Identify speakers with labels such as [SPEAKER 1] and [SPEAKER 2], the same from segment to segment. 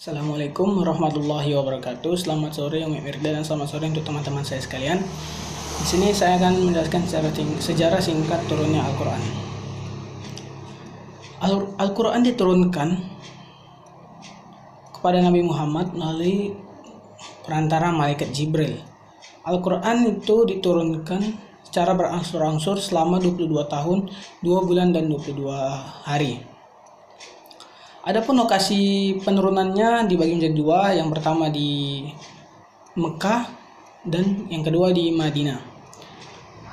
[SPEAKER 1] Assalamualaikum warahmatullahi wabarakatuh. Selamat sore Umi Mirda dan selamat sore untuk teman-teman saya sekalian. Di sini saya akan menjelaskan sejarah singkat turunnya Al-Quran. Al-Quran diturunkan kepada Nabi Muhammad melalui perantara malaikat Jibril. Al-Quran itu diturunkan secara berangsur-angsur selama 22 tahun, 2 bulan dan 22 hari. Adapun lokasi penurunannya dibagi menjadi dua, yang pertama di Mekah dan yang kedua di Madinah.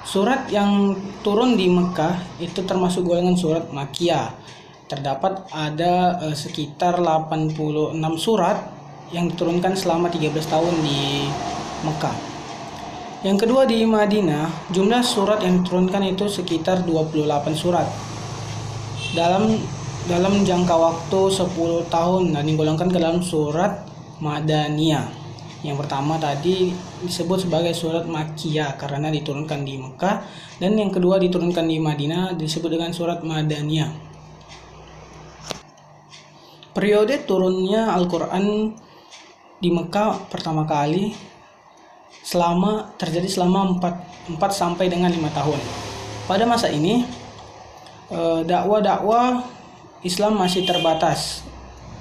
[SPEAKER 1] Surat yang turun di Mekah itu termasuk golongan surat Makkiyah. Terdapat ada sekitar 86 surat yang diturunkan selama 13 tahun di Mekah. Yang kedua di Madinah, jumlah surat yang diturunkan itu sekitar 28 surat. Dalam jangka waktu 10 tahun dan digolongkan ke dalam surat Madaniyah. Yang pertama tadi disebut sebagai surat Makkiyah karena diturunkan di Mekah, dan yang kedua diturunkan di Madinah disebut dengan surat Madaniyah. Periode turunnya Al-Quran di Mekah pertama kali terjadi selama 4 sampai dengan 5 tahun. Pada masa ini dakwah Islam masih terbatas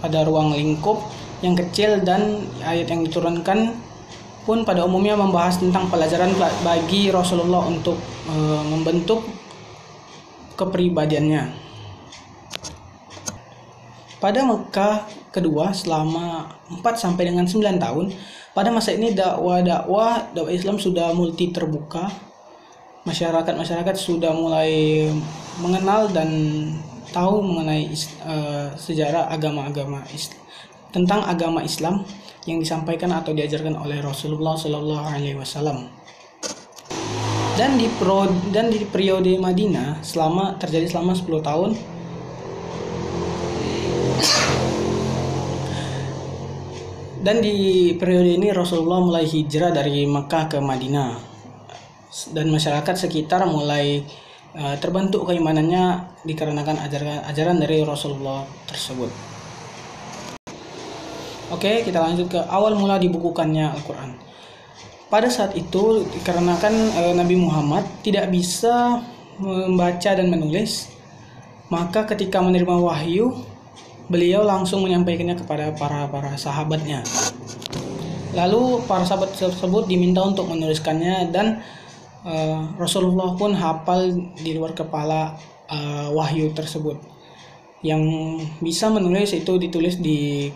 [SPEAKER 1] pada ruang lingkup yang kecil, dan ayat yang diturunkan pun pada umumnya membahas tentang pelajaran bagi Rasulullah untuk membentuk kepribadiannya. Pada Mekah kedua selama 4 sampai dengan 9 tahun, pada masa ini dakwah Islam sudah multi terbuka. Masyarakat sudah mulai mengenal dan tahu mengenai sejarah tentang agama Islam yang disampaikan atau diajarkan oleh Rasulullah SAW. Dan di periode Madinah terjadi selama 10 tahun. Dan di periode ini Rasulullah mulai hijrah dari Mekah ke Madinah, dan masyarakat sekitar mulai terbentuk keimanannya dikarenakan ajaran dari Rasulullah tersebut. Oke, kita lanjut ke awal mula dibukukannya Al-Quran. Pada saat itu dikarenakan Nabi Muhammad tidak bisa membaca dan menulis, maka ketika menerima wahyu, beliau langsung menyampaikannya kepada para sahabatnya. Lalu para sahabat tersebut diminta untuk menuliskannya, dan Rasulullah pun hafal di luar kepala wahyu tersebut. Yang bisa menulis itu ditulis di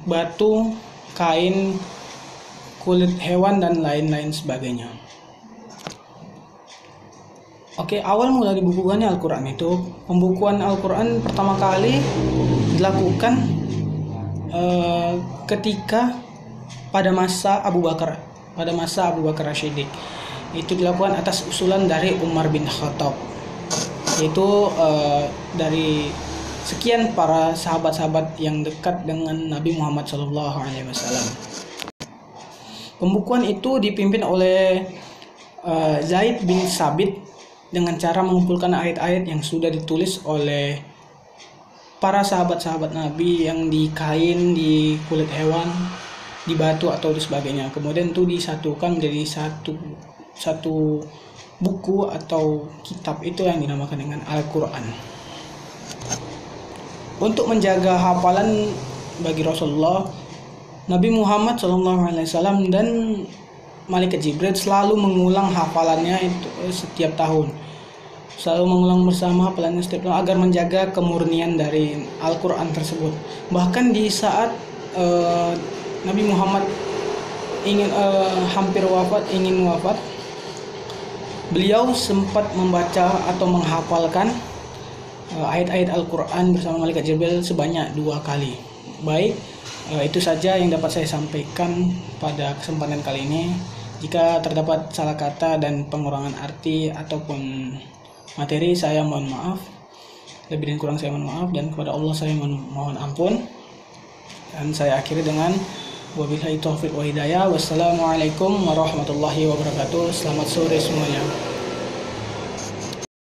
[SPEAKER 1] batu, kain, kulit hewan, dan lain-lain sebagainya. Oke, awal mula dibukukannya Al-Quran itu, pembukuan Al-Quran pertama kali dilakukan ketika pada masa Abu Bakar As-Siddiq. Itu dilakukan atas usulan dari Umar bin Khattab, yaitu dari sekian para sahabat-sahabat yang dekat dengan Nabi Muhammad SAW. Pembukuan itu dipimpin oleh Zaid bin Sabit dengan cara mengumpulkan ayat-ayat yang sudah ditulis oleh para sahabat-sahabat Nabi yang di kain, di kulit hewan, di batu atau di sebagainya. Kemudian itu disatukan menjadi satu buku atau kitab, itu yang dinamakan dengan Al-Quran. Untuk menjaga hafalan bagi Rasulullah, Nabi Muhammad SAW dan malaikat Jibril selalu mengulang hafalannya itu setiap tahun. Selalu mengulang bersama hafalannya setiap tahun agar menjaga kemurnian dari Al-Quran tersebut. Bahkan di saat Nabi Muhammad ingin wafat, beliau sempat membaca atau menghafalkan ayat-ayat Al-Quran bersama malaikat Jibril sebanyak 2 kali. Baik, itu saja yang dapat saya sampaikan pada kesempatan kali ini. Jika terdapat salah kata dan pengurangan arti ataupun materi, saya mohon maaf. Lebih dan kurang saya mohon maaf, dan kepada Allah saya mohon ampun. Dan saya akhiri dengan wabillahi taufiq wa hidayah. Wassalamualaikum warahmatullahi wabarakatuh. Selamat sore semuanya.